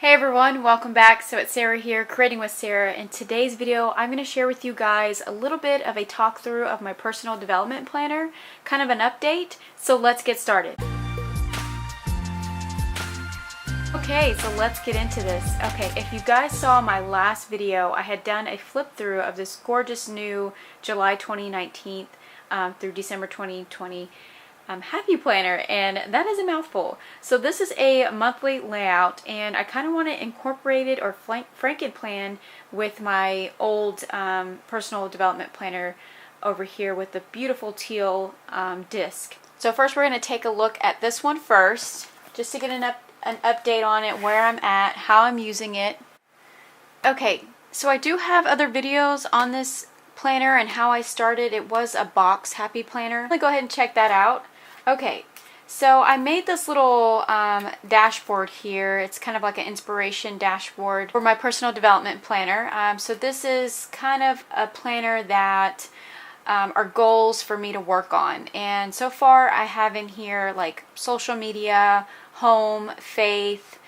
Hey everyone, welcome back. So it's Sarah here, Creating with Sarah. In today's video, I'm going to share with you guys a little bit of a talk through of my personal development planner, kind of an update. So let's get started. Okay, so let's get into this. Okay, if you guys saw my last video, I had done a flip through of this gorgeous new July 2019 through December 2020 happy planner, and that is a mouthful. So this is a monthly layout, and I kind of want to incorporate it or Franken-plan with my old personal development planner over here with the beautiful teal disc. So first we're going to take a look at this one first, just to get an update on it, where I'm at, how I'm using it. Okay, so I do have other videos on this planner and how I started. It was a box happy planner. Go ahead and check that out. Okay, so I made this little dashboard here. It's kind of like an inspiration dashboard for my personal development planner. So this is kind of a planner that are goals for me to work on. And so far I have in here like social media, home, faith,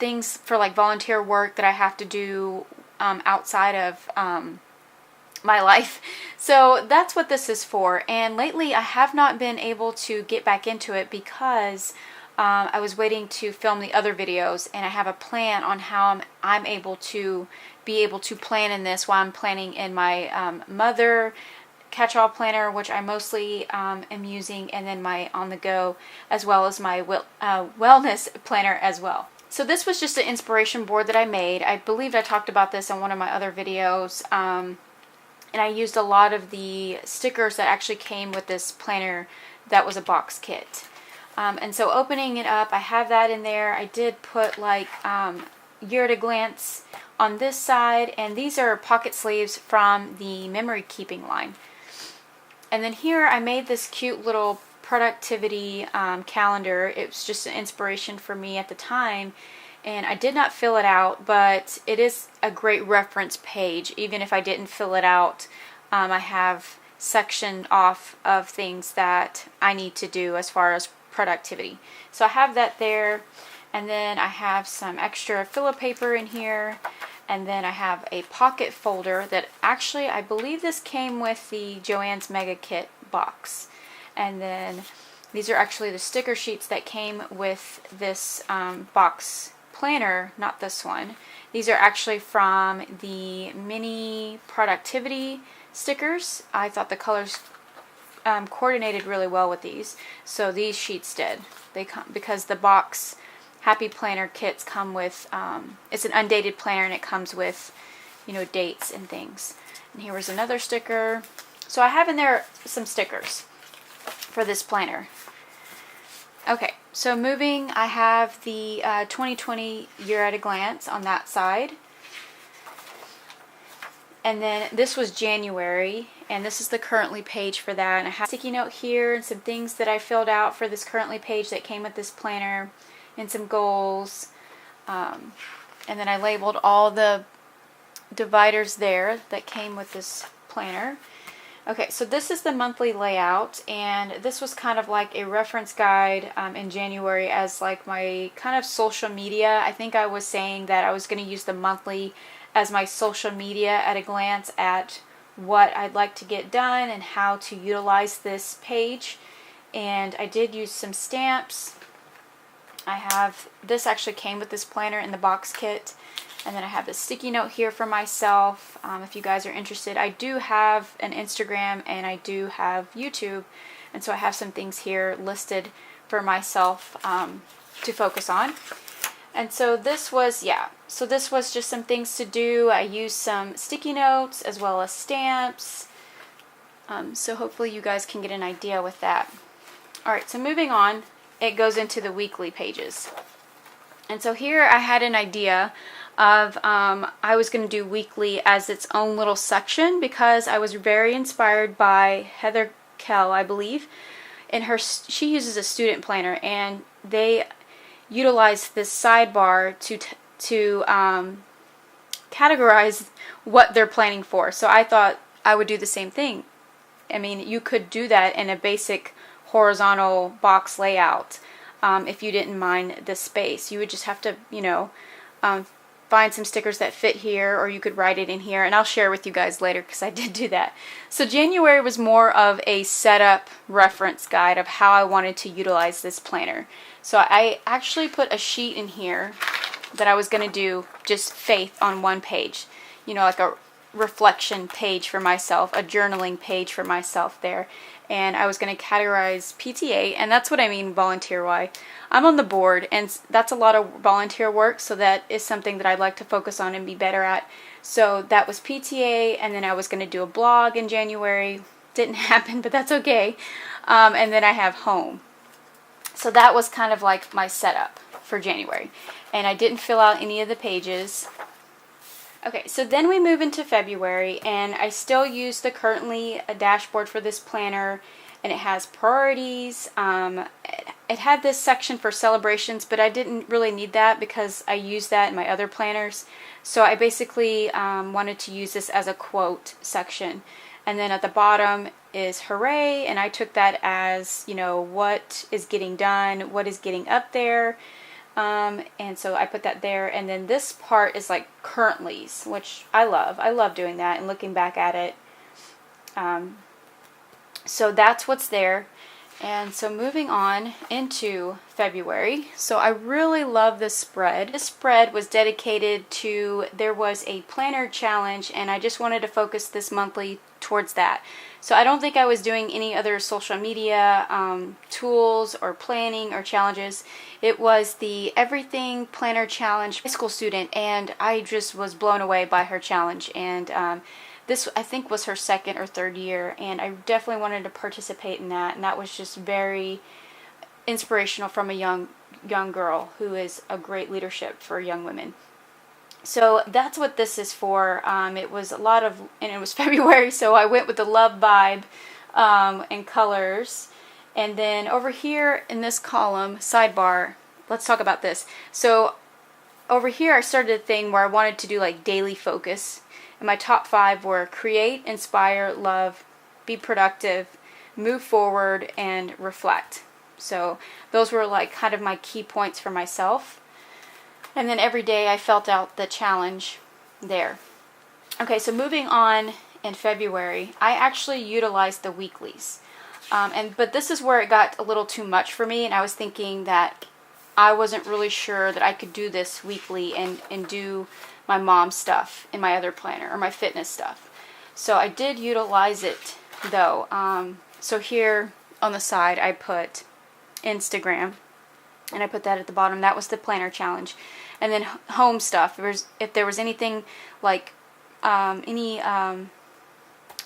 things for like volunteer work that I have to do outside of my life. So that's what this is for. And lately I have not been able to get back into it because I was waiting to film the other videos, and I have a plan on how I'm able to plan in this while I'm planning in my mother catch-all planner, which I mostly am using, and then my on-the-go, as well as my wellness planner as well. So this was just an inspiration board that I made. I believe I talked about this in one of my other videos. And I used a lot of the stickers that actually came with this planner that was a box kit. And so opening it up, I have that in there. I did put like year at a glance on this side, and these are pocket sleeves from the memory keeping line. And then here I made this cute little productivity calendar. It was just an inspiration for me at the time. And I did not fill it out, but it is a great reference page. Even if I didn't fill it out, I have sectioned off of things that I need to do as far as productivity. So I have that there, and then I have some extra filler paper in here, and then I have a pocket folder that actually, I believe this came with the Joann's Mega Kit box. And then these are actually the sticker sheets that came with this box planner, not this one. These are actually from the mini productivity stickers. I thought the colors coordinated really well with these, so these sheets did. They come because the box happy planner kits come with it's an undated planner, and it comes with, you know, dates and things. And here was another sticker. So I have in there some stickers for this planner. Okay, so moving, I have the 2020 year at a glance on that side. And then this was January, and this is the currently page for that. And I have a sticky note here and some things that I filled out for this currently page that came with this planner, and some goals. And then I labeled all the dividers there that came with this planner. Okay, so this is the monthly layout, and this was kind of like a reference guide in January as like my kind of social media. I think I was saying that I was going to use the monthly as my social media at a glance at what I'd like to get done and how to utilize this page. And I did use some stamps. I have, this actually came with this planner in the box kit. And then I have the sticky note here for myself. If you guys are interested, I do have an Instagram and I do have YouTube. And so I have some things here listed for myself to focus on. And so this was, so this was just some things to do. I used some sticky notes as well as stamps. So hopefully you guys can get an idea with that. Alright, so moving on, it goes into the weekly pages. And so here I had an idea of I was going to do weekly as its own little section because I was very inspired by Heather Kell, I believe. In her, she uses a student planner, and they utilize this sidebar to categorize what they're planning for. So I thought I would do the same thing. I mean, you could do that in a basic horizontal box layout. if you didn't mind the space. You would just have to, you know, find some stickers that fit here, or you could write it in here, and I'll share with you guys later because I did do that. So January was more of a setup reference guide of how I wanted to utilize this planner. So I actually put a sheet in here that I was going to do just faith on one page, you know, like a reflection page for myself, a journaling page for myself there. And I was going to categorize PTA, and that's what I mean volunteer-wise. I'm on the board, and that's a lot of volunteer work, so that is something that I'd like to focus on and be better at. So that was PTA, and then I was going to do a blog in January. Didn't happen, but that's okay. And then I have home. So that was kind of like my setup for January. And I didn't fill out any of the pages. Okay, so then we move into February, and I still use the Currently a dashboard for this planner, and it has priorities. It had this section for celebrations, but I didn't really need that because I use that in my other planners. So I basically wanted to use this as a quote section. And then at the bottom is hooray, and I took that as, you know, what is getting done, what is getting up there. And so I put that there, and then this part is like currently's, which I love. I love doing that and looking back at it. So that's what's there. And so moving on into February. So I really love this spread. This spread was dedicated to, there was a planner challenge, and I just wanted to focus this monthly towards that. So I don't think I was doing any other social media tools or planning or challenges. It was the Everything Planner Challenge high school student, and I just was blown away by her challenge. And this, I think, was her second or third year, and I definitely wanted to participate in that. And that was just very inspirational from a young girl who is a great leadership for young women. So that's what this is for. It was a lot of, and it was February, so I went with the love vibe and colors. And then over here in this column, sidebar, let's talk about this. So over here I started a thing where I wanted to do like daily focus. And my top 5 were create, inspire, love, be productive, move forward, and reflect. So those were like kind of my key points for myself. And then every day I felt out the challenge there. Okay, so moving on in February, I actually utilized the weeklies. But this is where it got a little too much for me, and I was thinking that I wasn't really sure that I could do this weekly and do my mom stuff in my other planner, or my fitness stuff. So I did utilize it though. So here on the side I put Instagram, and I put that at the bottom. That was the planner challenge. And then home stuff. If there was anything like any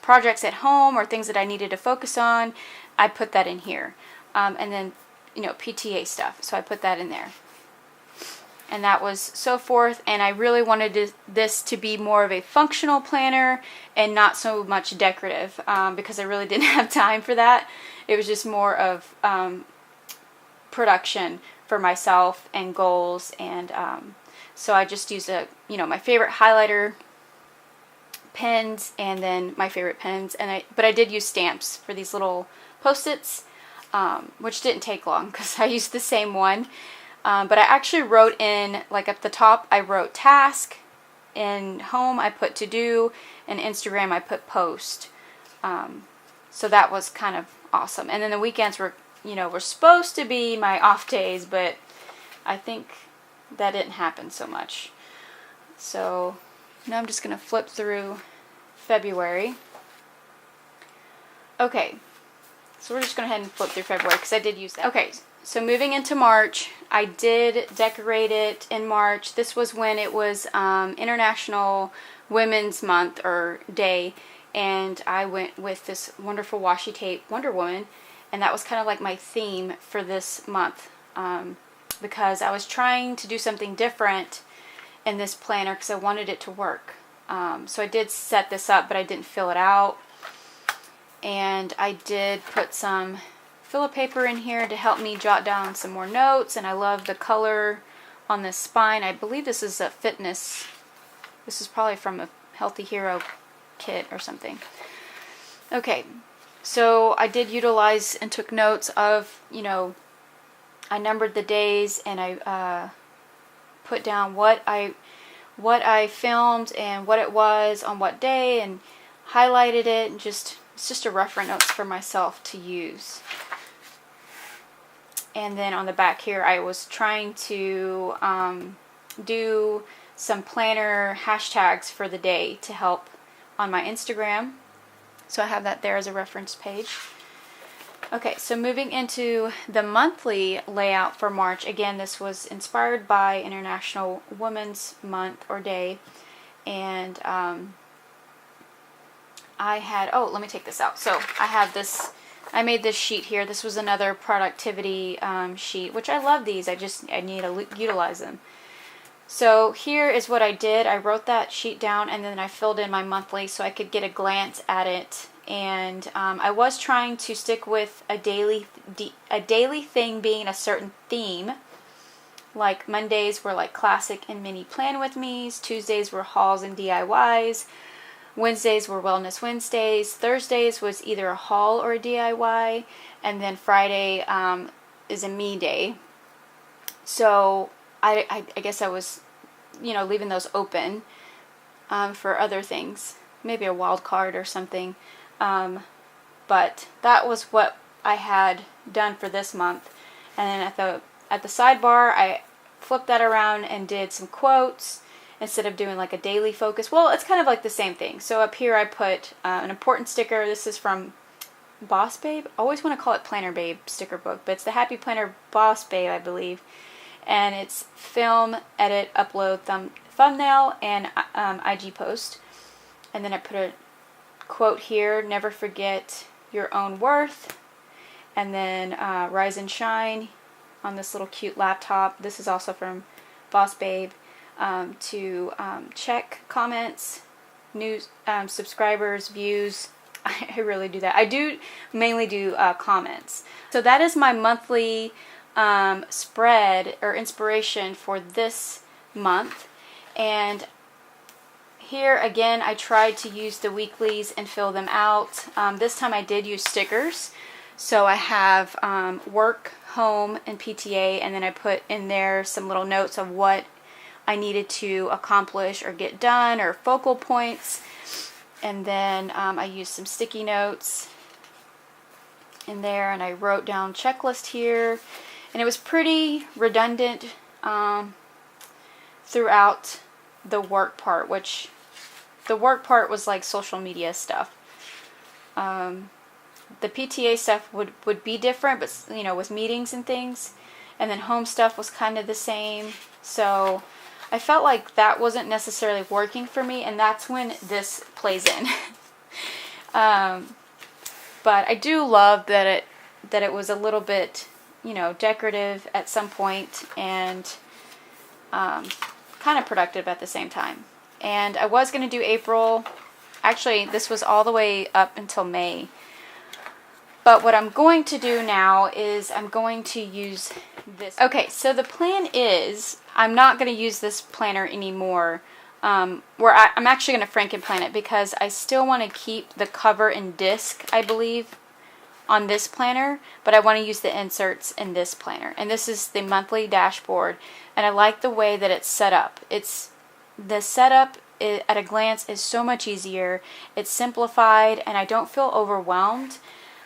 projects at home or things that I needed to focus on, I put that in here. And then, you know, PTA stuff. So I put that in there. And that was so forth. And I really wanted this to be more of a functional planner and not so much decorative, because I really didn't have time for that. It was just more of production for myself and goals, and so I just used my favorite highlighter pens, and then my favorite pens, but I did use stamps for these little post-its, which didn't take long because I used the same one. But I actually wrote in, like at the top I wrote task, in home I put to do, and Instagram I put post. So that was kind of awesome. And then the weekends were supposed to be my off days, but I think that didn't happen so much. So now I'm just going to flip through February. Okay, so we're just going to go ahead and flip through February because I did use that. Okay, so moving into March, I did decorate it in March. This was when it was International Women's Month or Day, and I went with this wonderful washi tape Wonder Woman. And that was kind of like my theme for this month, because I was trying to do something different in this planner because I wanted it to work. So I did set this up, but I didn't fill it out. And I did put some filler paper in here to help me jot down some more notes. And I love the color on this spine. I believe this is a fitness. This is probably from a Healthy Hero kit or something. Okay. So I did utilize and took notes of, I numbered the days, and I put down what I filmed and what it was on what day, and highlighted it, and it's just a reference notes for myself to use. And then on the back here, I was trying to do some planner hashtags for the day to help on my Instagram. So I have that there as a reference page. Okay, so moving into the monthly layout for March. Again, this was inspired by International Women's Month or Day. And let me take this out. So I made this sheet here. This was another productivity sheet, which I love these. I need to utilize them. So here is what I did. I wrote that sheet down, and then I filled in my monthly so I could get a glance at it. And I was trying to stick with a daily thing being a certain theme. Like Mondays were like classic and mini plan with me's. Tuesdays were hauls and DIYs. Wednesdays were Wellness Wednesdays. Thursdays was either a haul or a DIY. And then Friday is a me day. So I guess I was, leaving those open for other things. Maybe a wild card or something. But that was what I had done for this month. And then at the sidebar, I flipped that around and did some quotes instead of doing like a daily focus. Well, it's kind of like the same thing. So up here I put an important sticker. This is from Boss Babe. I always want to call it Planner Babe sticker book, but it's the Happy Planner Boss Babe, I believe. And it's film, edit, upload, thumbnail, and IG post. And then I put a quote here, never forget your own worth. And then rise and shine on this little cute laptop. This is also from Boss Babe. To check comments, news, subscribers, views. I really do that. I do mainly do comments. So that is my monthly spread or inspiration for this month. And here again, I tried to use the weeklies and fill them out. This time I did use stickers. So I have work, home, and PTA, and then I put in there some little notes of what I needed to accomplish or get done, or focal points. And then I used some sticky notes in there, and I wrote down checklist here. And it was pretty redundant throughout the work part, which the work part was like social media stuff. The PTA stuff would be different, but with meetings and things. And then home stuff was kind of the same. So I felt like that wasn't necessarily working for me, and that's when this plays in. But I do love that it was a little bit, decorative at some point, and kind of productive at the same time. And I was going to do April. Actually, this was all the way up until May. But what I'm going to do now is I'm going to use this. Okay, so the plan is I'm not going to use this planner anymore. I'm actually going to Franken-plan it, because I still want to keep the cover and disc, I believe, on this planner, but I want to use the inserts in this planner. And this is the monthly dashboard, and I like the way that it's set up. The setup at a glance is so much easier. It's simplified, and I don't feel overwhelmed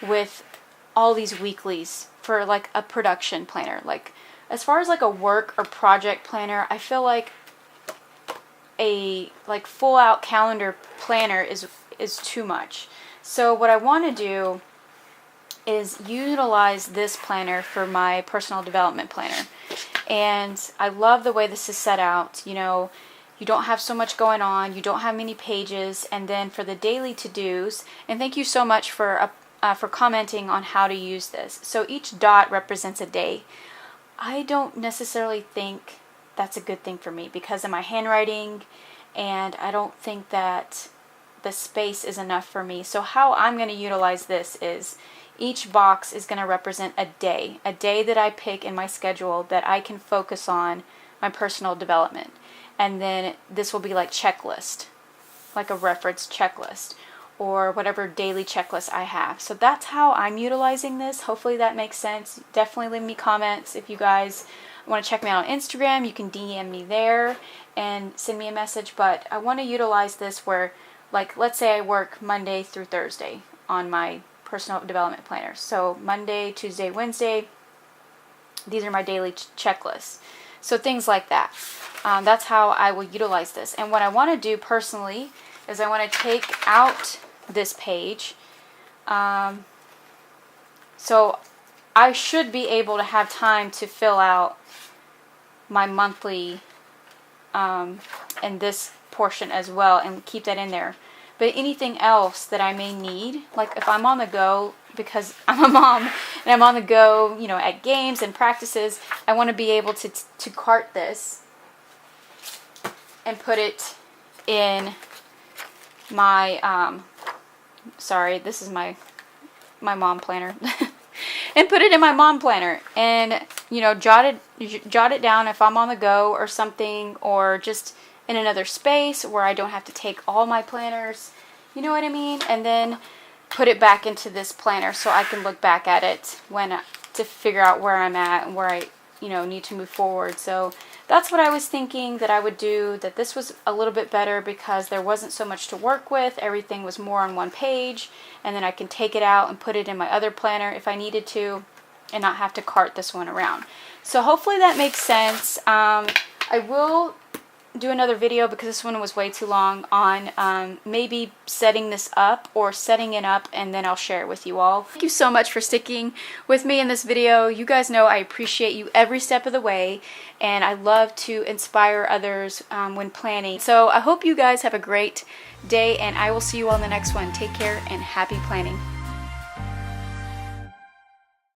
with all these weeklies for like a production planner. Like as far as like a work or project planner, I feel like a full out calendar planner is too much. So what I want to do is utilize this planner for my personal development planner. And I love the way this is set out. You don't have so much going on, you don't have many pages. And then for the daily to-dos, and thank you so much for commenting on how to use this. So each dot represents a day. I don't necessarily think that's a good thing for me because of my handwriting, and I don't think that the space is enough for me. So how I'm going to utilize this is each box is going to represent a day that I pick in my schedule that I can focus on my personal development. And then this will be like checklist, like a reference checklist. or whatever daily checklist I have. So that's how I'm utilizing this. Hopefully that makes sense. Definitely leave me comments. If you guys want to check me out on Instagram, you can DM me there and send me a message. But I want to utilize this where, like, let's say I work Monday through Thursday on my personal development planner. So Monday, Tuesday, Wednesday, these are my daily checklists. So things like that. That's how I will utilize this. And what I want to do personally is I want to take out this page. So I should be able to have time to fill out my monthly and this portion as well and keep that in there. But anything else that I may need, like if I'm on the go, because I'm a mom and I'm on the go, you know, at games and practices, I want to be able to cart this and put it in my, sorry, this is my mom planner. And put it in my mom planner and, you know, jot it down if I'm on the go or something, or just in another space where I don't have to take all my planners, you know what I mean? And then put it back into this planner so I can look back at it to figure out where I'm at and where I, you know, need to move forward. So that's what I was thinking that I would do, that this was a little bit better because there wasn't so much to work with. Everything was more on one page, and then I can take it out and put it in my other planner if I needed to and not have to cart this one around. So hopefully that makes sense. I will do another video, because this one was way too long, on maybe setting this up or setting it up, and then I'll share it with you all. Thank you so much for sticking with me in this video. You guys know I appreciate you every step of the way, and I love to inspire others when planning. So I hope you guys have a great day, and I will see you all in the next one. Take care and happy planning.